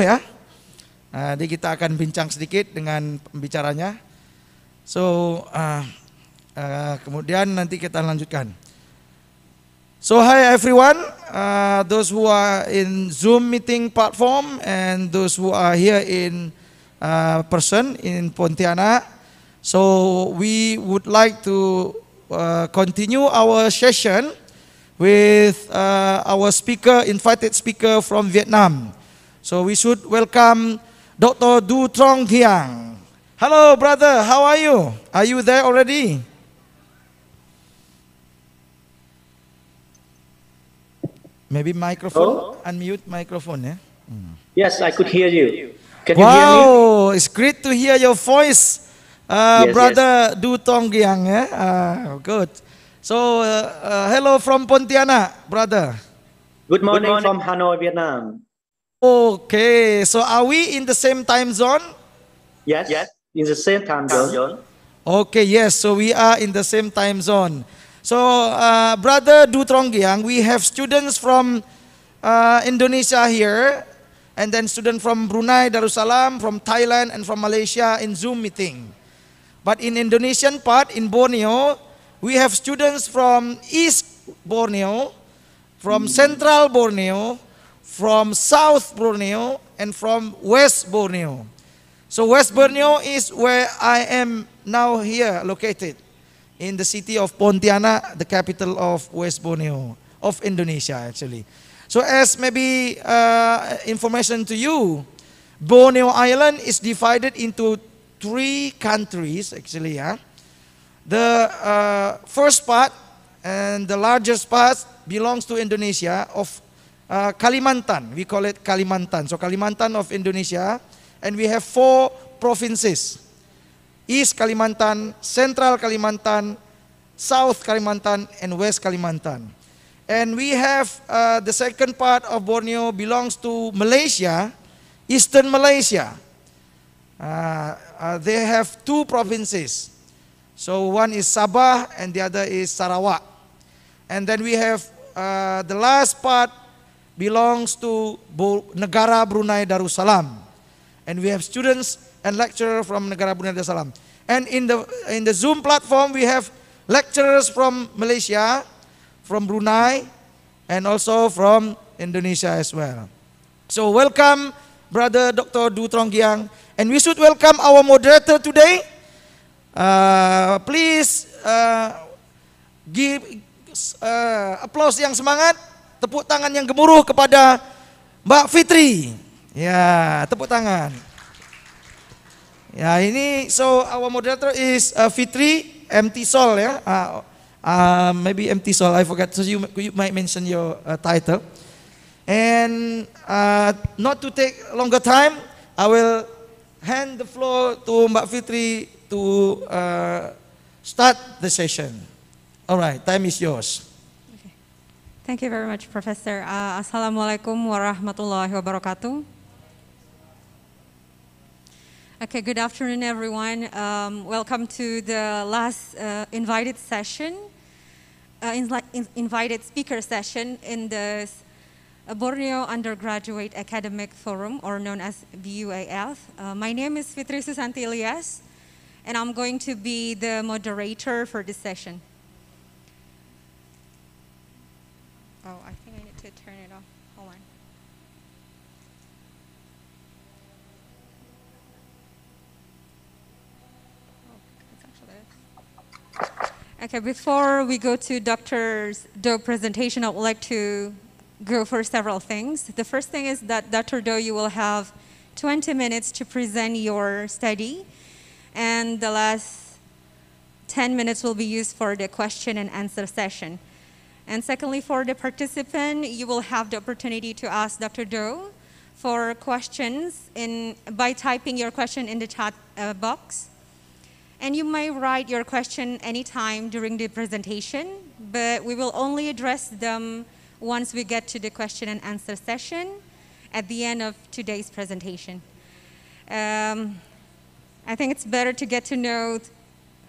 ya. Jadi kita akan bincang sedikit dengan pembicaranya. So, kemudian nanti kita lanjutkan. So, hi everyone, those who are in Zoom meeting platform and those who are here in person in Pontianak. So, we would like to continue our session with our invited speaker from Vietnam. So, we should welcome Dr. Troung. Hello, brother. How are you? Are you there already? Maybe microphone. Hello? Unmute microphone. Yeah. Yes, I could hear you. Can Wow, you hear me? it's great to hear your voice, Yes, brother Troung. Yeah. Good. So, hello from Pontianak, brother. Good morning from Hanoi, Vietnam. Okay. So, are we in the same time zone? Yes, in the same time zone. Okay, yes, so we are in the same time zone. So, Brother Troung, we have students from Indonesia here, and then students from Brunei Darussalam, from Thailand, and from Malaysia in Zoom meeting. But in Indonesian part, in Borneo, we have students from East Borneo, from Central Borneo, from South Borneo, and from West Borneo. So West Borneo is where I am now here located, in the city of Pontianak, the capital of West Borneo, of Indonesia actually. So as maybe information to you, Borneo Island is divided into 3 countries actually. Yeah? The first part and the largest part belongs to Indonesia of Kalimantan. We call it Kalimantan. So Kalimantan of Indonesia, and we have 4 provinces. East Kalimantan, Central Kalimantan, South Kalimantan, and West Kalimantan. And we have the second part of Borneo belongs to Malaysia, Eastern Malaysia. They have 2 provinces. So one is Sabah and the other is Sarawak. And then we have the last part belongs to Negara Brunei Darussalam. And we have students and lecturers from Negara Brunei Darussalam. And in the Zoom platform, we have lecturers from Malaysia, from Brunei, and also from Indonesia as well. So welcome, Brother Dr. Troung. And we should welcome our moderator today. Please give applause yang semangat, tepuk tangan yang gemuruh kepada Mbak Fitri. Ya, tepuk tangan. Ya, ini so our moderator is Fitri MT Sol ya. Maybe MT Sol, I forgot. So you might mention your title. And not to take longer time, I will hand the floor to Mbak Fitri to start the session. All right, time is yours. Okay. Thank you very much, Professor. Assalamualaikum warahmatullahi wabarakatuh. Okay, good afternoon, everyone. Welcome to the last invited session, invited speaker session in the Borneo Undergraduate Academic Forum, or known as BUAF. My name is Fitri Susanti Ilyas, and I'm going to be the moderator for this session. Oh, I think I need to turn it off. Hold on. Okay, before we go to Dr. Do's presentation, I would like to go for several things. The first thing is that Dr. Do, you will have 20 minutes to present your study, and the last 10 minutes will be used for the question and answer session. And secondly, for the participant, you will have the opportunity to ask Dr. Do for questions by typing your question in the chat box. And you may write your question anytime during the presentation, but we will only address them once we get to the question and answer session at the end of today's presentation. I think it's better to get to know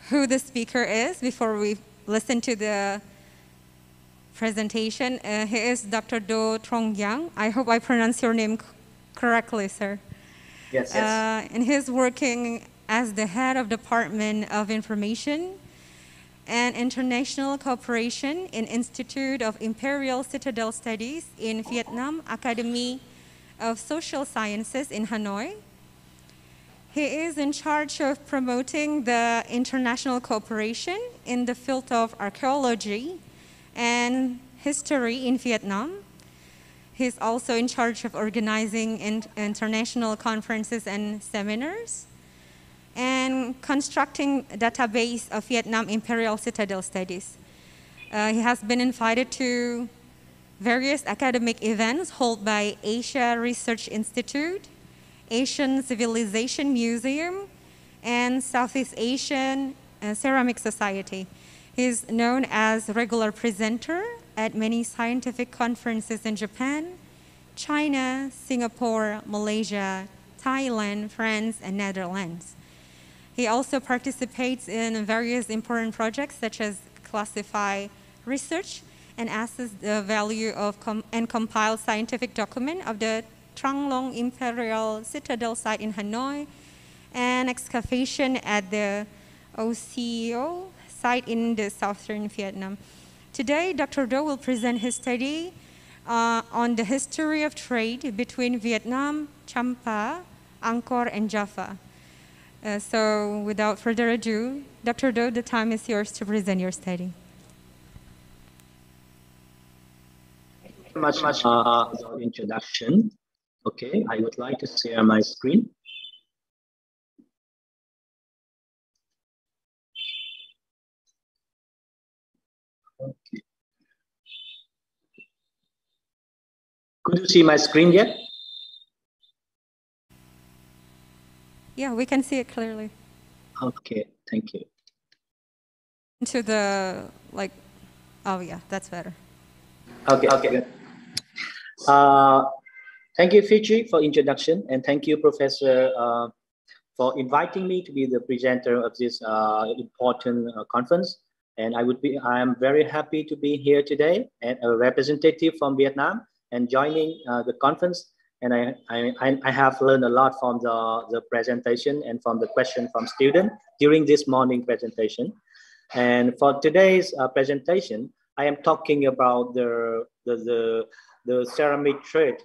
who the speaker is before we listen to the presentation. He is Dr. Troung. I hope I pronounce your name correctly, sir. Yes. And he's working as the head of Department of Information and International Cooperation in Institute of Imperial Citadel Studies in Vietnam Academy of Social Sciences in Hanoi. He is in charge of promoting the international cooperation in the field of archaeology and history in Vietnam. He's also in charge of organizing international conferences and seminars and constructing a database of Vietnam Imperial Citadel Studies. He has been invited to various academic events held by Asia Research Institute, Asian Civilization Museum, and Southeast Asian Ceramic Society. He's known as a regular presenter at many scientific conferences in Japan, China, Singapore, Malaysia, Thailand, France, and Netherlands. He also participates in various important projects such as classify research and assess the value of and compile scientific document of the Troung Imperial Citadel site in Hanoi and excavation at the OCO site in the southern Vietnam. Today, Dr. Do will present his study on the history of trade between Vietnam, Champa, Angkor, and Java. So without further ado, Dr. Do, the time is yours to present your study. Thank you very much for the introduction. Okay, I would like to share my screen. Okay. Could you see my screen yet? Yeah, we can see it clearly. Okay, thank you. To the, like, oh yeah, that's better. Okay, good. Thank you, Fiji, for introduction, and thank you, Professor, for inviting me to be the presenter of this important conference. And I am very happy to be here today, and a representative from Vietnam, and joining the conference. And I have learned a lot from the presentation and from the question from students during this morning presentation. And for today's presentation, I am talking about the ceramic trade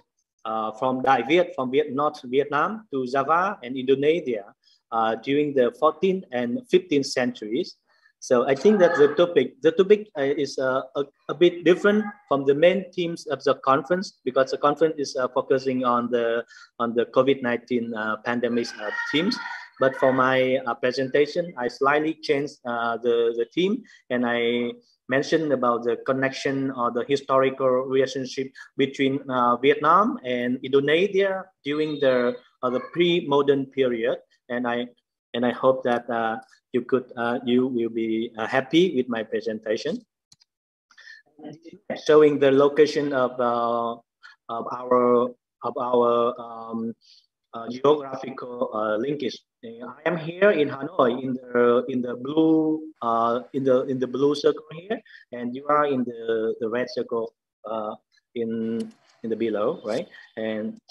from North Vietnam to Java and Indonesia during the 14th and 15th centuries. So I think that the topic is a bit different from the main themes of the conference, because the conference is focusing on the COVID-19 pandemic themes. But for my presentation, I slightly changed the theme, and I mentioned about the connection or the historical relationship between Vietnam and Indonesia during the pre-modern period. And I hope that you will be happy with my presentation. Showing the location of our geographical linkage. I am here in Hanoi in the blue circle here, and you are in the red circle in the below, right? And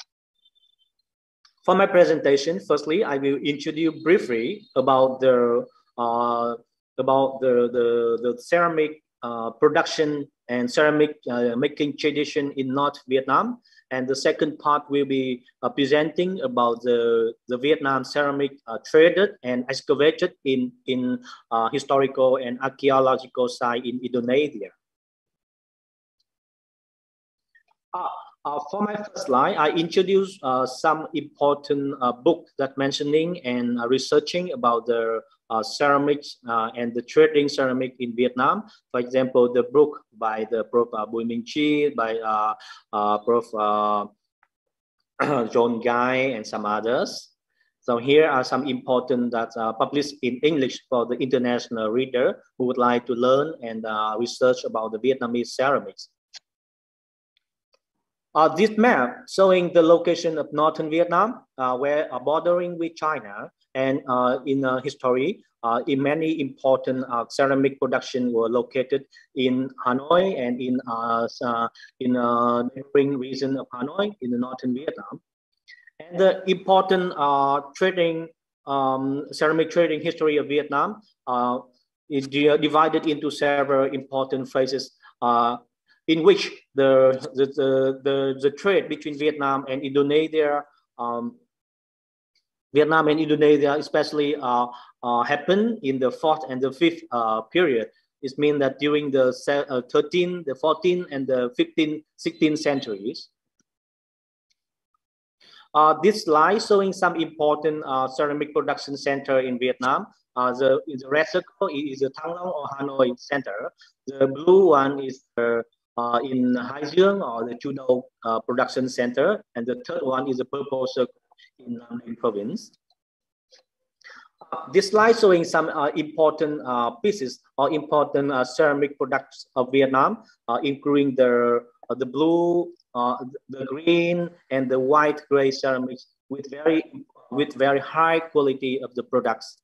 for my presentation, firstly, I will introduce briefly about the ceramic production and ceramic making tradition in North Vietnam. And the second part will be presenting about the Vietnam ceramic traded and excavated in historical and archaeological site in Indonesia. For my first slide, I introduce some important books that mentioning and researching about the ceramics and the trading ceramic in Vietnam. For example, the book by the Prof. Bùi Minh Chi, by Prof. John Guy, and some others. So here are some important that published in English for the international reader who would like to learn and research about the Vietnamese ceramics. This map showing the location of northern Vietnam, where bordering with China, and in history, in many important ceramic production were located in Hanoi and in neighboring region of Hanoi in the northern Vietnam. And the important ceramic trading history of Vietnam is divided into several important phases in which the trade between Vietnam and Indonesia, especially happened in the 4th and the 5th period. It means that during the 13th, the 14th, and the 15th, 16th centuries. This slide showing some important ceramic production center in Vietnam. The red circle is the Thăng Long or Hanoi Center. The blue one is in Hai Duong or the Chu Production Center, and the third one is the purple circle in Nam Dinh Province. This slide showing some important pieces or important ceramic products of Vietnam, including the blue, the green, and the white gray ceramics with very high quality of the products.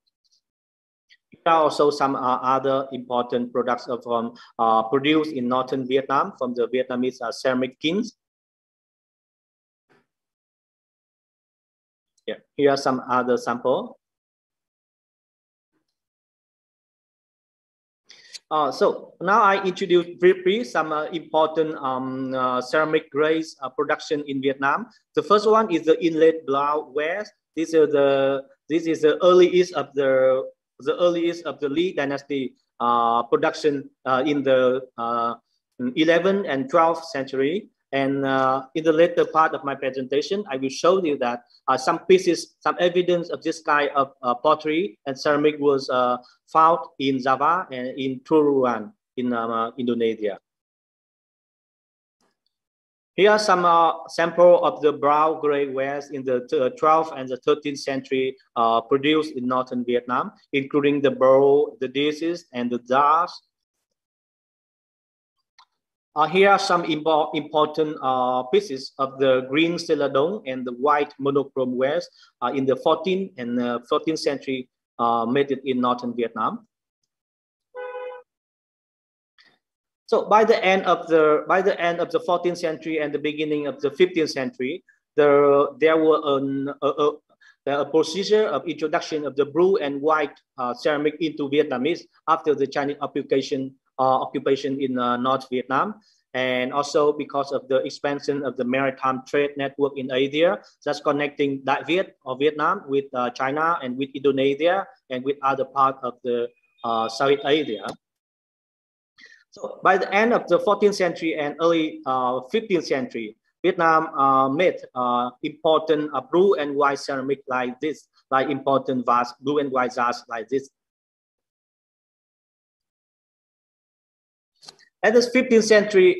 Here are also some other important products of produced in northern Vietnam from the Vietnamese ceramic kings. Yeah, here are some other samples. So now I introduce briefly some important ceramic grades production in Vietnam. The first one is the inlaid blouse wares. This is the earliest of the Lee dynasty production in the 11th and 12th century. And in the later part of my presentation, I will show you that some pieces, some evidence of this kind of pottery and ceramic was found in Java and in Troung in Indonesia. Here are some sample of the brown gray wares in the 12th and the 13th century produced in northern Vietnam, including the bowl, the dishes, and the jars. Here are some important pieces of the green celadon and the white monochrome wares in the 14th and 14th century made it in northern Vietnam. So by the end of the 14th century and the beginning of the 15th century, there were a procedure of introduction of the blue and white ceramic into Vietnamese after the Chinese occupation in North Vietnam, and also because of the expansion of the maritime trade network in Asia, thus connecting Đại Việt or Vietnam with China and with Indonesia and with other parts of the South Asia. So by the end of the 14th century and early 15th century, Vietnam made important blue and white ceramic like this, like important vase, blue and white jars like this. At the 15th century,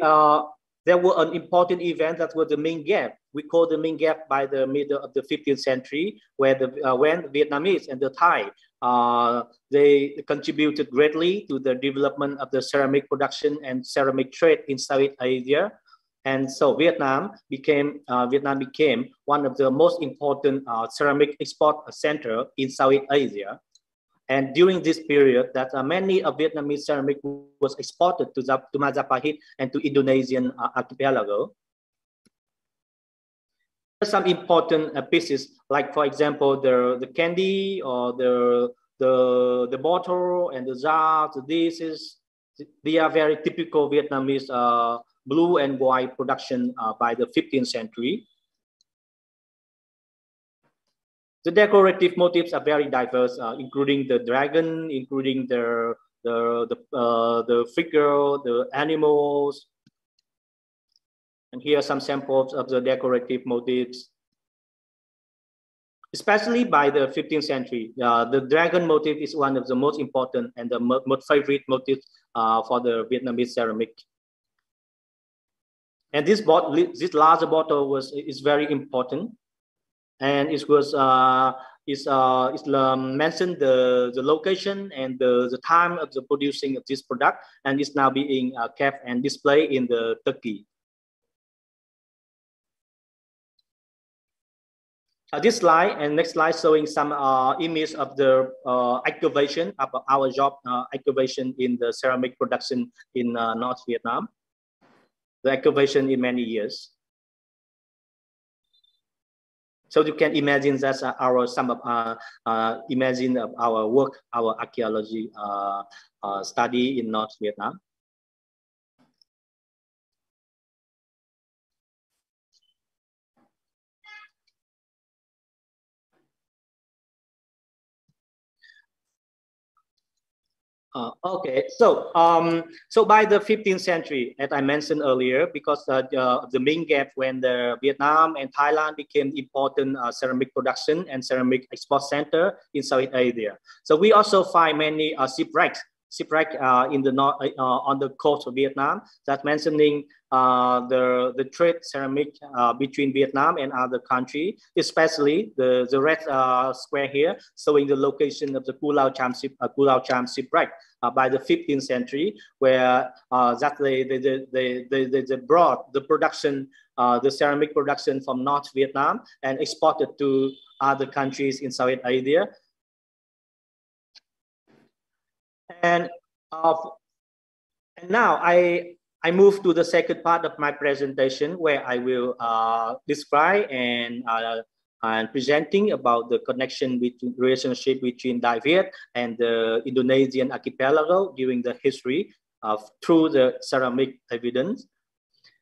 there were an important event that was the Minh Gap. We call the Minh Gap by the middle of the 15th century, where when the Vietnamese and the Thai, they contributed greatly to the development of the ceramic production and ceramic trade in South Asia. And so Vietnam became one of the most important ceramic export center in South Asia. And during this period, that many of Vietnamese ceramic was exported to Majapahit and to Indonesian archipelago. Some important pieces, like for example, the candy or the bottle and the jars. They are very typical Vietnamese blue and white production by the 15th century. The decorative motifs are very diverse, including the dragon, including the figure, the animals. And here are some samples of the decorative motifs. Especially by the 15th century, the dragon motif is one of the most important and the most favorite motifs for the Vietnamese ceramic. And this larger bottle is very important. And it was mentioned the location and the time of the producing of this product, and is now being kept and displayed in the Turkey. This slide and next slide showing some image of the excavation of our job excavation in the ceramic production in North Vietnam. The excavation in many years. So you can imagine that's imagine our work, our archaeology study in North Vietnam. Okay, so so by the 15th century, as I mentioned earlier, because the main gap when the Vietnam and Thailand became important ceramic production and ceramic export center in South Asia. So we also find many shipwrecks in the north on the coast of Vietnam that mentioning the trade ceramic between Vietnam and other countries, especially the red square here showing the location of the Cù Lao Cham shipwreck by the 15th century, where that they brought the production, the ceramic production from North Vietnam and exported to other countries in South Asia. And now I move to the second part of my presentation, where I will describe and presenting about the connection between relationship between Dai Viet and the Indonesian archipelago during the history through the ceramic evidence.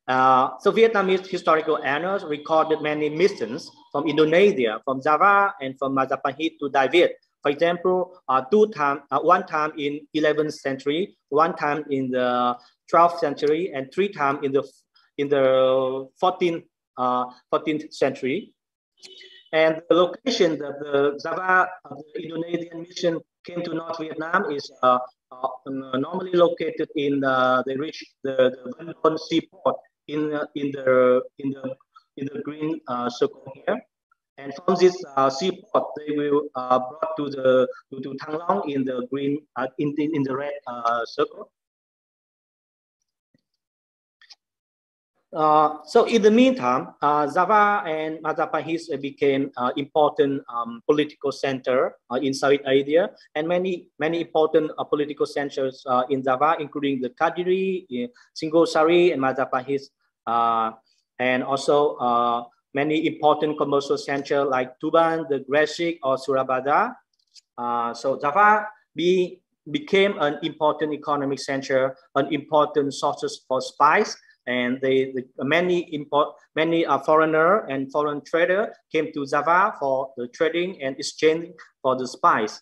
So Vietnamese historical annals recorded many missions from Indonesia, from Java, and from Majapahit to Dai Viet. For example, one time in 11th century, one time in the 12th century, and three times in the 14th century. And the location that the Java, the Indonesian mission came to North Vietnam is normally located in they reach the Vân Đồn seaport in the green circle here. And from this seaport, they will brought to Thang Long in the green in the red circle. So in the meantime, Java and Majapahit became important political center in South Asia, and many important political centers in Java, including the Kadiri, Singosari, and Majapahit, and also many important commercial centers like Tuban, the Gresik, or Surabaya. So Java became an important economic center, an important sources for spice, and many foreigner and foreign trader came to Java for the trading and exchange for the spice.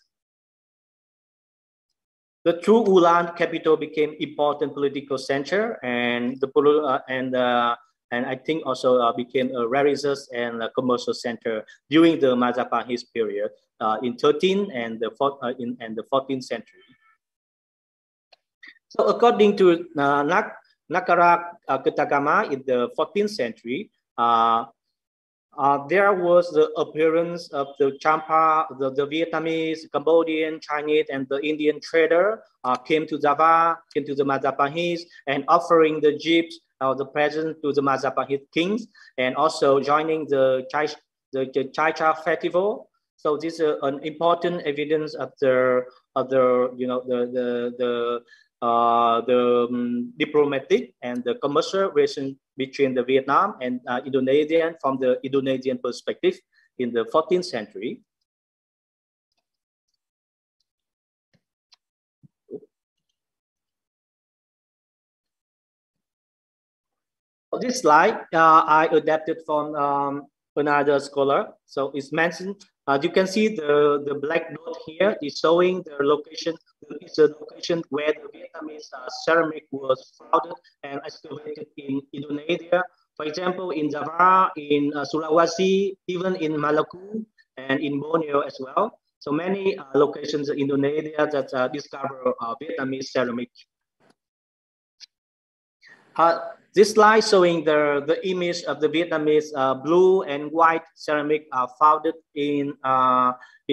The true Ulan capital became important political center, and and I think also became a religious and a commercial center during the Majapahit period in 13th and the 14th century. So according to Nakara Ketagama in the 14th century, there was the appearance of the Champa, the Vietnamese, Cambodian, Chinese, and the Indian trader came to Java, came to the Majapahit, and offering the gifts the present to the Majapahit kings, and also joining the Chaicha festival. So this is an important evidence of the diplomatic and the commercial relation between the Vietnam and Indonesian from the Indonesian perspective in the 14th century. This slide I adapted from another scholar. So it's mentioned, you can see the black dot here is showing the location. It's the location where the Vietnamese ceramic was founded and excavated in Indonesia. For example, in Java, in Sulawesi, even in Maluku, and in Borneo as well. So many locations in Indonesia that discover Vietnamese ceramic. This slide showing the image of the Vietnamese blue and white ceramic founded in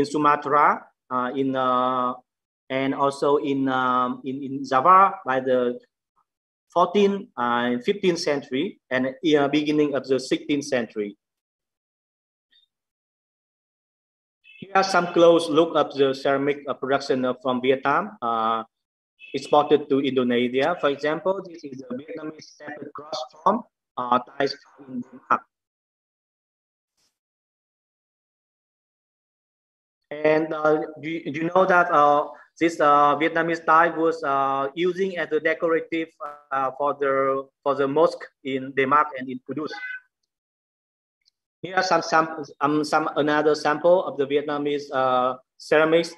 Sumatra, and also in Java by the 14th and 15th century and beginning of the 16th century. Here are some close look of the ceramic production from Vietnam. Exported to Indonesia. For example, this is a Vietnamese separate cross form ties in Denmark. And do you know that this Vietnamese dye was using as a decorative for the mosque in Denmark and in Kudus. Here are some another sample of the Vietnamese ceramics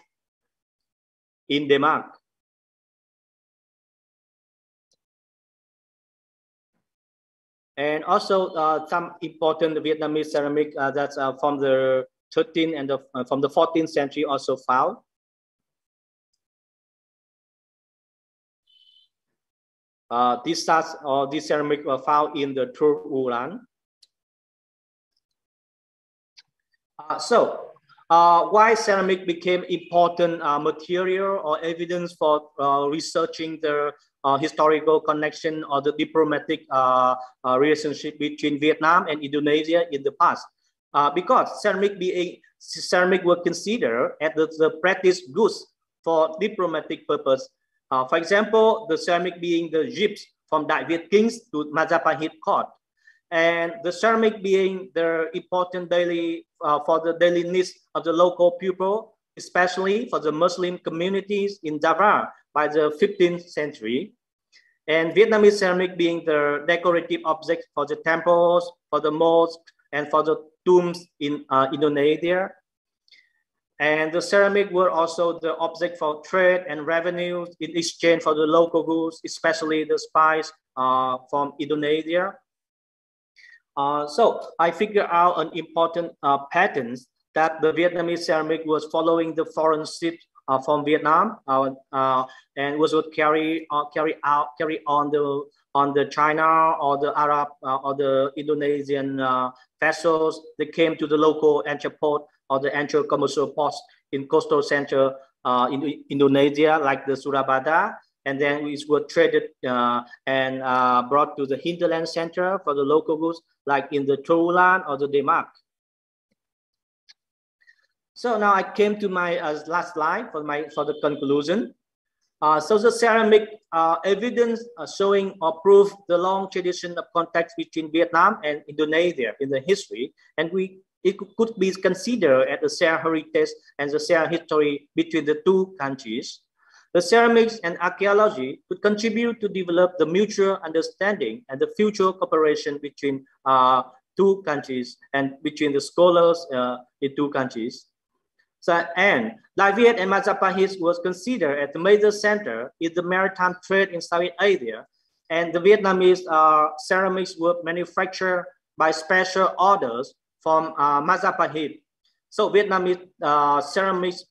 in Denmark. And also some important Vietnamese ceramic that's from the 13th and from the 14th century also found. These ceramic were found in the Troung. Why ceramic became important material or evidence for researching the historical connection or the diplomatic relationship between Vietnam and Indonesia in the past? Because ceramic were considered as the practice goods for diplomatic purpose. For example, the ceramic being the gifts from Đại Việt kings to Majapahit court, and the ceramic being the important daily for the daily needs of the local people, especially for the Muslim communities in Java by the 15th century. And Vietnamese ceramic being the decorative object for the temples, for the mosques, and for the tombs in Indonesia. And the ceramic were also the object for trade and revenue in exchange for the local goods, especially the spice from Indonesia. So I figured out an important patterns that the Vietnamese ceramic was following the foreign ships from Vietnam and was carry on the China or the Arab or the Indonesian vessels that came to the local entrepot or the entry commercial ports in coastal center in Indonesia, like the Surabaya, and then it was traded and brought to the hinterland center for the local goods, like in the Troung or the Denmark. So now I came to my last slide for the conclusion. So the ceramic evidence showing or proof the long tradition of contact between Vietnam and Indonesia in the history, and it could be considered as a shared heritage and the shared history between the two countries. The ceramics and archaeology could contribute to develop the mutual understanding and the future cooperation between two countries and between the scholars in two countries. So, and Đại Việt and Majapahit was considered as the major center in the maritime trade in Southeast Asia, and the Vietnamese ceramics were manufactured by special orders from Majapahit. So Vietnamese ceramics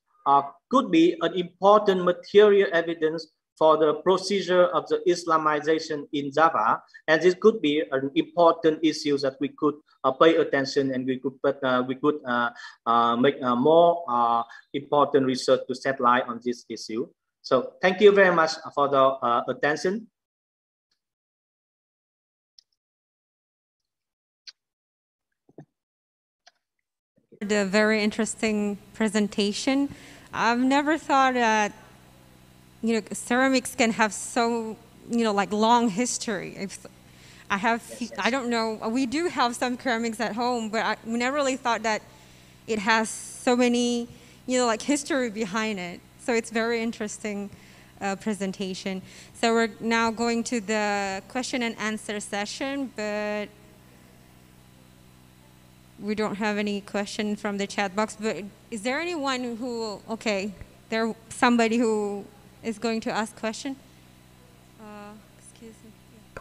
could be an important material evidence for the procedure of the Islamization in Java, and this could be an important issue that we could pay attention, and we could make more important research to shed light on this issue. So thank you very much for the attention. The very interesting presentation. I've never thought that ceramics can have so like long history. I don't know, we do have some ceramics at home, but we never really thought that it has so many like history behind it. So it's very interesting presentation. So we're now going to the question and answer session, but we don't have any question from the chat box. But is there anyone who, there's somebody who is going to ask question? Excuse me. Yeah.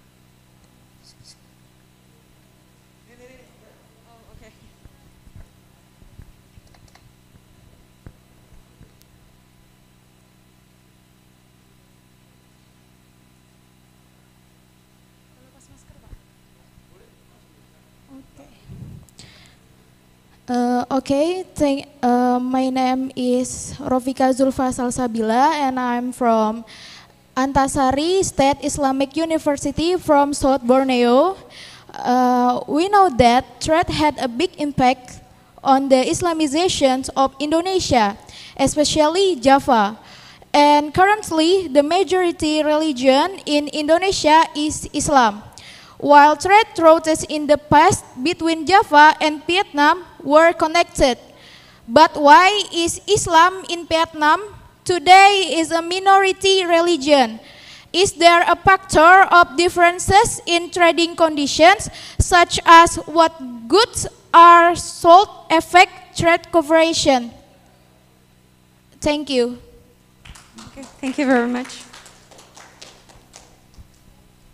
Oh, okay. My name is Rofika Zulfa Salsabila, and I'm from Antasari State Islamic University from South Borneo. We know that trade had a big impact on the Islamization of Indonesia, especially Java. And currently, the majority religion in Indonesia is Islam. While trade routes in the past between Java and Vietnam were connected, But why is Islam in Vietnam today is a minority religion? Is there a factor of differences in trading conditions, such as what goods are sold affect trade cooperation? Thank you. Okay, thank you very much.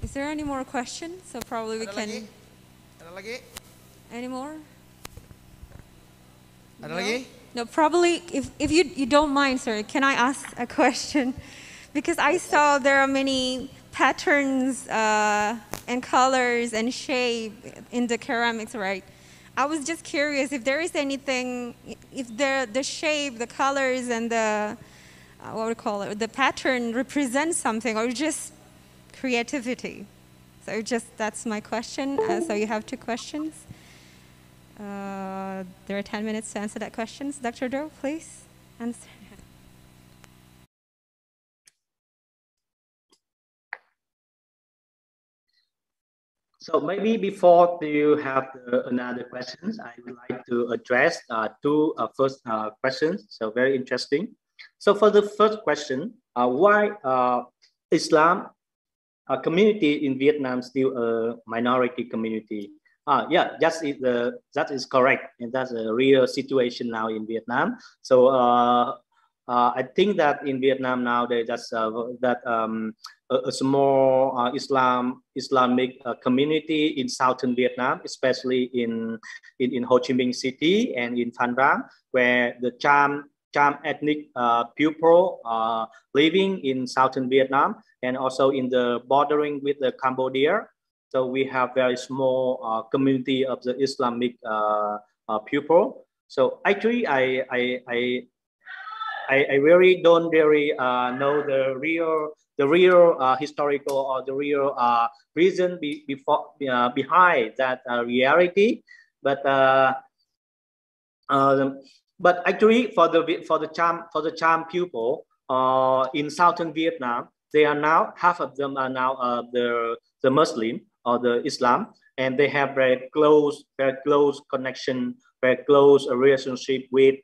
Is there any more questions? So probably we can. Ada lagi? Any more? Ada lagi? No, probably if you don't mind, sir, can I ask a question? Because I saw there are many patterns and colors and shape in the ceramics, right? I was just curious if there is anything, if the shape, the colors, and the what we call it, the pattern represents something, or just creativity. So that's my question. So you have 2 questions. There are 10 minutes to answer that question. Dr. Doe, please answer. So maybe before you have another questions, I would like to address 2 first questions. So very interesting. So for the first question, why Islam community in Vietnam still a minority community? Yeah, that is correct, and that's a real situation now in Vietnam. So I think that in Vietnam nowadays, that's a small Islamic community in southern Vietnam, especially in Ho Chi Minh City and in Phan Rang, where the Cham ethnic people living in southern Vietnam and also in the bordering with the Cambodia. So we have very small community of the Islamic people. So actually, I really don't know the real historical or the real reason behind that reality, but actually for the Cham people in southern Vietnam, they are now half of them are now the Muslim or the Islam, and they have very close connection, very close relationship with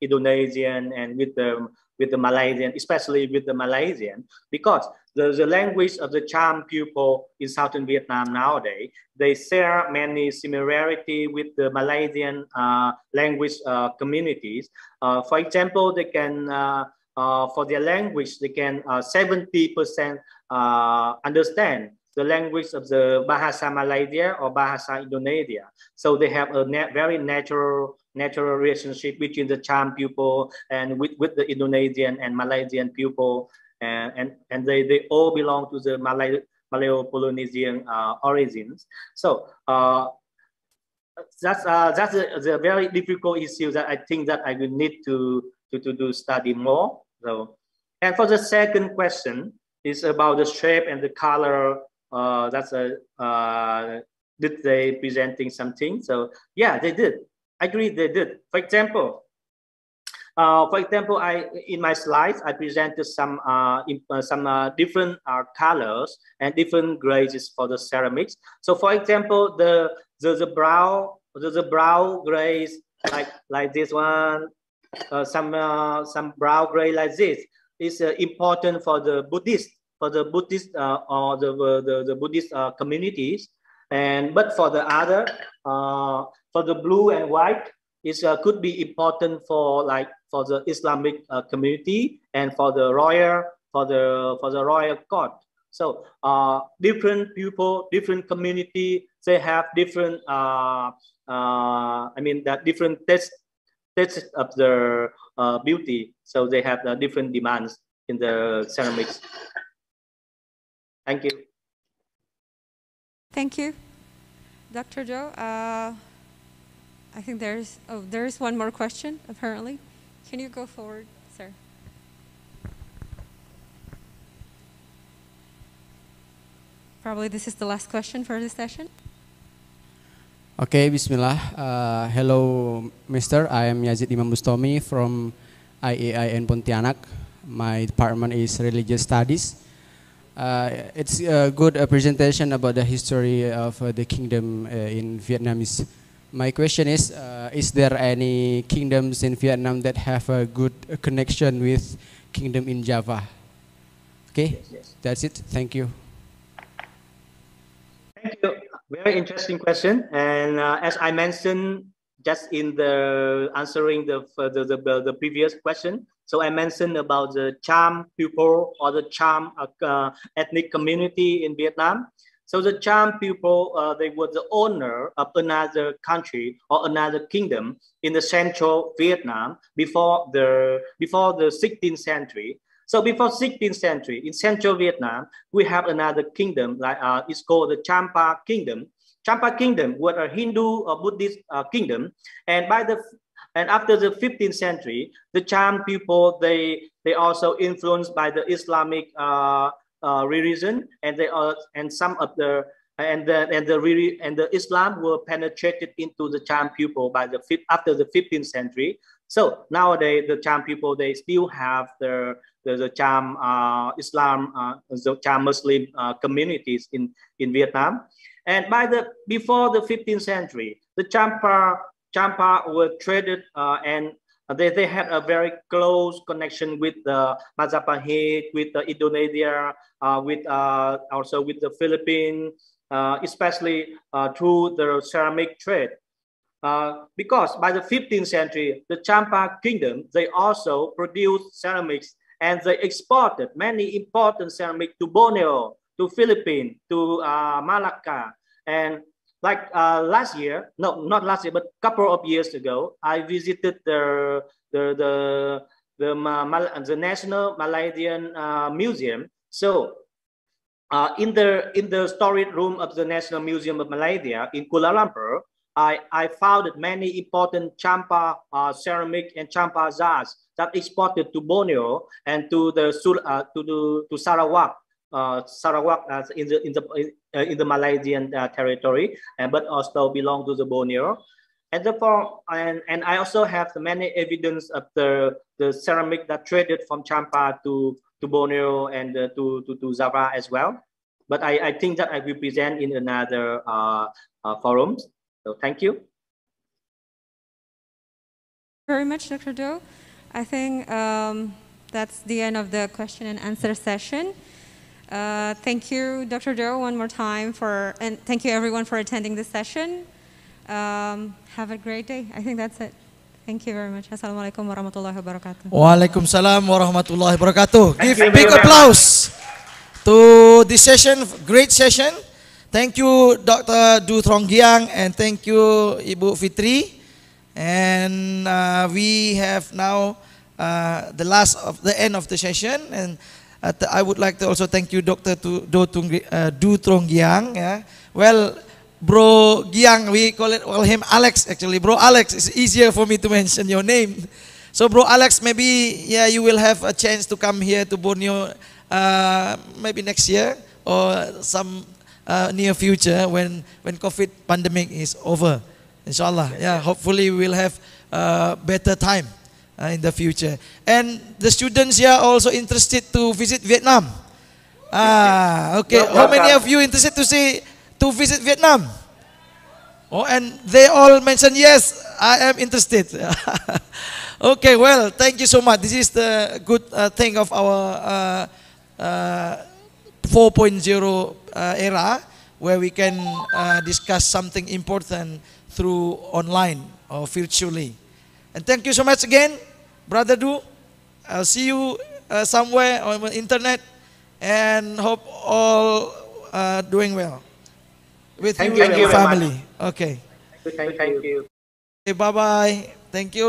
Indonesian and with the Malaysian, especially with the Malaysian, because the language of the Cham people in southern Vietnam nowadays, they share many similarity with the Malaysian language communities. For example, they can for their language, they can 70% understand the language of the Bahasa Malaysia or Bahasa Indonesia. So they have a very natural relationship between the Cham people and with the Indonesian and Malaysian people, and they all belong to the Malayo-Polynesian origins. So that's a very difficult issue that I think that I will need to study more. So, and for the second question is about the shape and the color. Did they presenting something? So yeah, they did. I agree, they did. For example, in my slides I presented some different colors and different grades for the ceramics. So for example, the brown grays like this one, some brown gray like this is important for the Buddhist or the Buddhist communities, but for the other for the blue and white is could be important for the Islamic community and for the royal court. So different people, different community, they have different different tastes of the beauty. So they have different demands in the ceramics. Thank you. Thank you, Dr. Joe. I think there's one more question apparently. Can you go forward, sir? Probably this is the last question for this session. Okay, Bismillah. Hello, Mister. I am Yazid Imam Bustomi from IAIN Pontianak. My department is Religious Studies. It's a good presentation about the history of the kingdom in Vietnamese My question is there any kingdoms in Vietnam that have a good connection with kingdom in Java? Okay, Yes. that's it. Thank you. Thank you. Very interesting question. And as I mentioned just in the answering the previous question, so I mentioned about the Cham people or the Cham ethnic community in Vietnam. So the Cham people, they were the owner of another country or another kingdom in the central Vietnam before the 16th century. So before 16th century, in central Vietnam, we have another kingdom, like it's called the Champa Kingdom. Champa Kingdom was a Hindu or Buddhist kingdom, and after the 15th century, the Cham people they also influenced by the Islamic religion, and some of the Islam were penetrated into the Cham people after the 15th century. So nowadays the Cham people they still have the Cham Islam, the Cham Muslim communities in Vietnam, and before the 15th century, the Champa were traded and they had a very close connection with the Majapahit, with Indonesia, also with the Philippines, especially through the ceramic trade. Because by the 15th century, the Champa Kingdom, they also produced ceramics and they exported many important ceramics to Borneo, to Philippines, to Malacca. And like last year, no, not last year, but a couple of years ago, I visited the National Malaysian Museum. So in the storage room of the National Museum of Malaysia in Kuala Lumpur, I found many important Champa ceramic and Champa jars that exported to Borneo and to Sarawak. Sarawak in the Malaysian territory, but also belong to the Borneo, and therefore, and I also have many evidence of the ceramic that traded from Champa to Borneo and to Java as well. But I think that I will present in another forums. So thank you very much, Dr. Do. I think that's the end of the question and answer session. Thank you, Dr. Do, one more time and thank you everyone for attending this session. Have a great day. I think that's it. Thank you very much. Assalamualaikum warahmatullahi wabarakatuh. Waalaikumsalam warahmatullahi wabarakatuh. Give big applause to this session, great session. Thank you, Dr. Du Troung, and thank you, Ibu Fitri. And we have now the end of the session, and I would like to also thank you, Dr. Du Troung. Yeah. Well, Bro Giang, we call him Alex actually. Bro Alex, it's easier for me to mention your name. So Bro Alex, maybe you will have a chance to come here to Borneo maybe next year or some near future when COVID pandemic is over. Inshallah, hopefully we will have better time in the future. And the students here are also interested to visit Vietnam. Okay. How many of you interested to visit Vietnam? Oh, and they all mentioned yes, I am interested. Okay, well, thank you so much. This is the good thing of our 4.0 era, where we can discuss something important through online or virtually. And thank you so much again, Brother Du. I'll see you somewhere on the internet, and hope all doing well with you and your family. Okay. Thank you. Okay, bye-bye. Thank you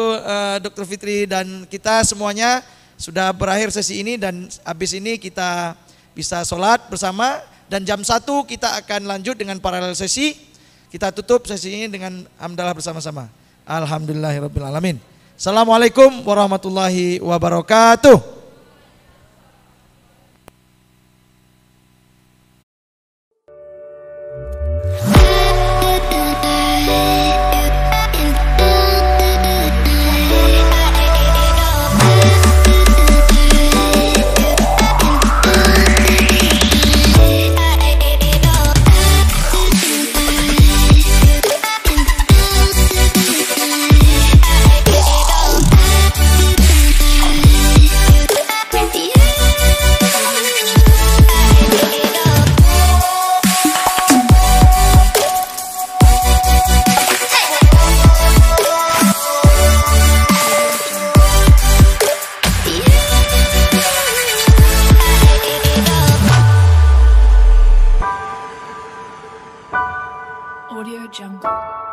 Dr. Fitri, dan kita semuanya sudah berakhir sesi ini, dan habis ini kita bisa sholat bersama, dan jam 1 kita akan lanjut dengan paralel sesi. Kita tutup sesi ini dengan hamdalah bersama-sama. Alhamdulillahirrabbilalamin. Assalamualaikum warahmatullahi wabarakatuh. Jungle.